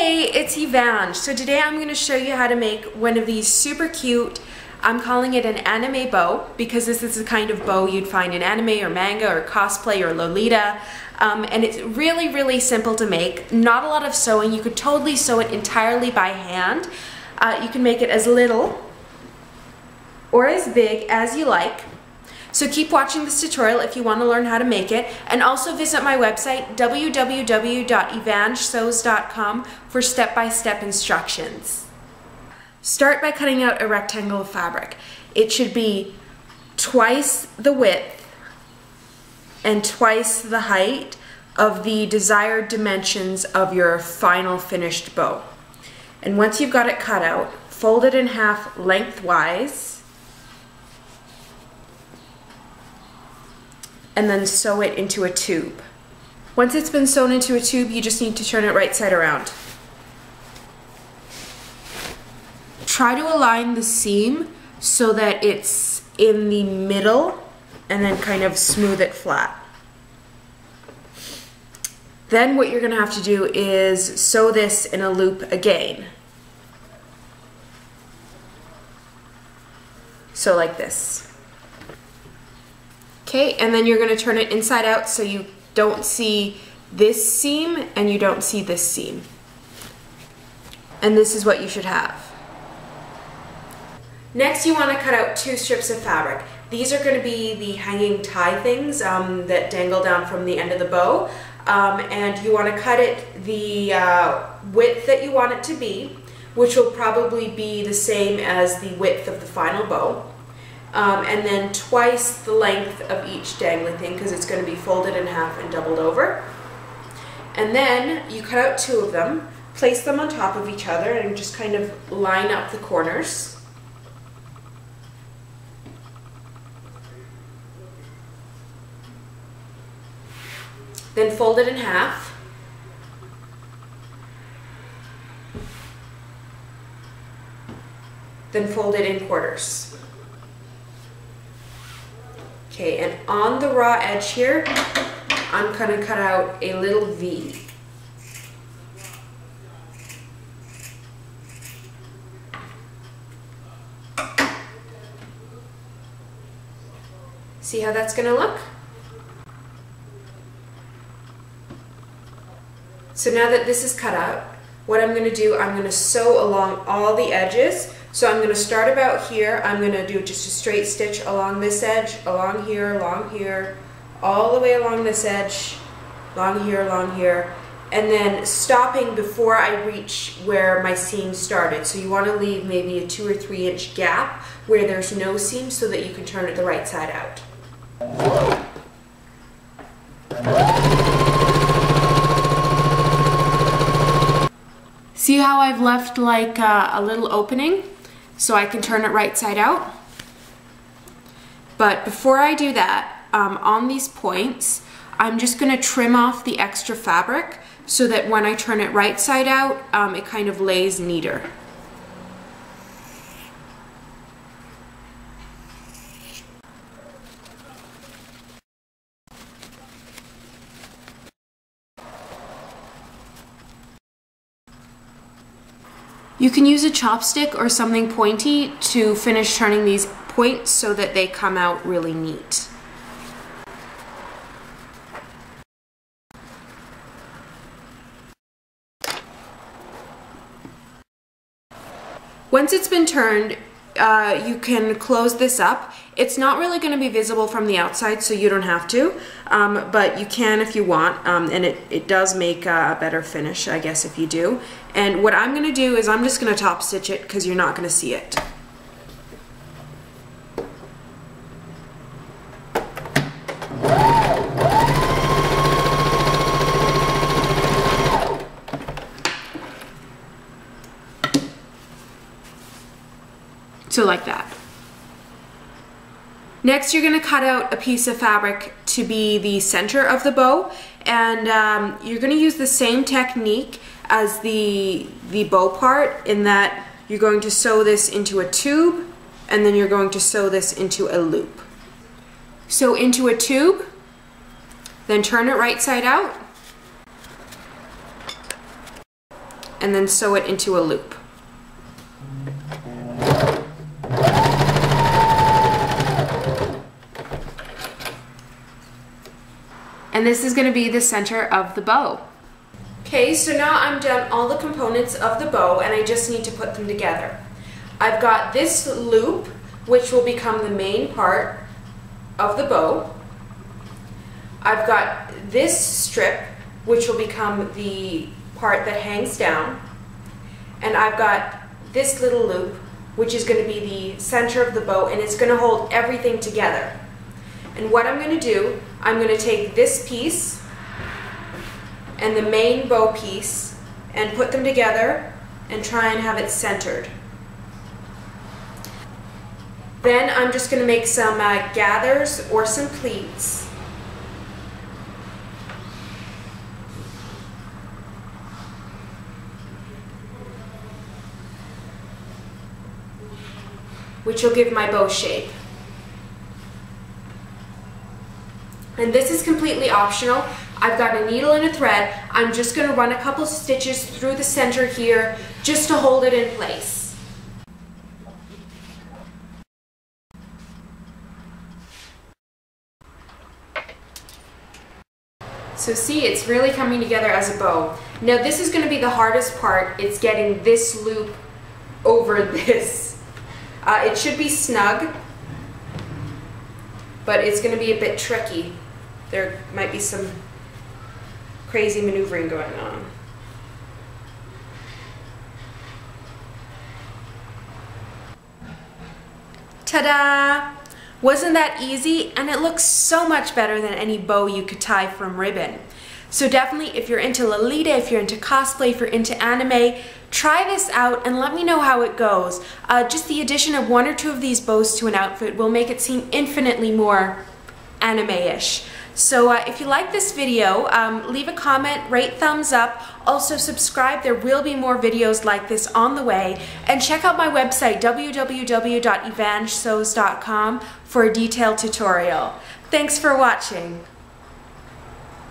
Hey, it's Evange. So today I'm going to show you how to make one of these super cute, I'm calling it an anime bow because this is the kind of bow you'd find in anime or manga or cosplay or Lolita. And it's really simple to make. Not a lot of sewing. You could totally sew it entirely by hand. You can make it as little or as big as you like. So keep watching this tutorial if you want to learn how to make it, and also visit my website www.evangesews.com for step-by-step instructions. Start by cutting out a rectangle of fabric. It should be twice the width and twice the height of the desired dimensions of your final finished bow. And once you've got it cut out, fold it in half lengthwise and then sew it into a tube. Once it's been sewn into a tube, you just need to turn it right side around. Try to align the seam so that it's in the middle and then kind of smooth it flat. Then what you're gonna have to do is sew this in a loop again. So like this. Okay, and then you're going to turn it inside out so you don't see this seam and you don't see this seam. And this is what you should have. Next, you want to cut out 2 strips of fabric. These are going to be the hanging tie things that dangle down from the end of the bow. And you want to cut it the width that you want it to be, which will probably be the same as the width of the final bow. And then twice the length of each dangly thing because it's going to be folded in half and doubled over. And then you cut out 2 of them, place them on top of each other and just kind of line up the corners. Then fold it in half. Then fold it in quarters. Okay, and on the raw edge here, I'm going to cut out a little V. See how that's going to look? So now that this is cut out, what I'm going to do, I'm going to sew along all the edges. So I'm going to start about here. I'm going to do just a straight stitch along this edge, along here, all the way along this edge, along here, and then stopping before I reach where my seam started. So you want to leave maybe a 2 or 3 inch gap where there's no seam so that you can turn it the right side out. See how I've left like a little opening so I can turn it right side out? But before I do that, on these points, I'm just going to trim off the extra fabric so that when I turn it right side out, it kind of lays neater. You can use a chopstick or something pointy to finish turning these points so that they come out really neat. Once it's been turned, you can close this up. It's not really going to be visible from the outside, so you don't have to, but you can if you want, and it does make a better finish, I guess, if you do. And what I'm going to do is I'm just going to top stitch it because you're not going to see it. So like that. Next, you're going to cut out a piece of fabric to be the center of the bow, and you're going to use the same technique as the bow part in that you're going to sew this into a tube and then you're going to sew this into a loop. So into a tube, then turn it right side out and then sew it into a loop. And this is going to be the center of the bow. Okay, so now I'm done all the components of the bow and I just need to put them together. I've got this loop, which will become the main part of the bow. I've got this strip, which will become the part that hangs down. And I've got this little loop, which is going to be the center of the bow, and it's going to hold everything together. And what I'm going to do, I'm going to take this piece and the main bow piece and put them together and try and have it centered. Then I'm just going to make some gathers or some pleats. Which will give my bow shape. And this is completely optional. I've got a needle and a thread. I'm just going to run a couple stitches through the center here just to hold it in place. So see, it's really coming together as a bow. Now this is going to be the hardest part. It's getting this loop over this. It should be snug, but it's going to be a bit tricky. There might be some crazy maneuvering going on. Ta-da! Wasn't that easy? And it looks so much better than any bow you could tie from ribbon. So definitely, if you're into Lolita, if you're into cosplay, if you're into anime, try this out and let me know how it goes. Just the addition of 1 or 2 of these bows to an outfit will make it seem infinitely more anime-ish. So if you like this video, leave a comment, rate, thumbs up, also subscribe. There will be more videos like this on the way, and check out my website www.evangesews.com for a detailed tutorial. Thanks for watching.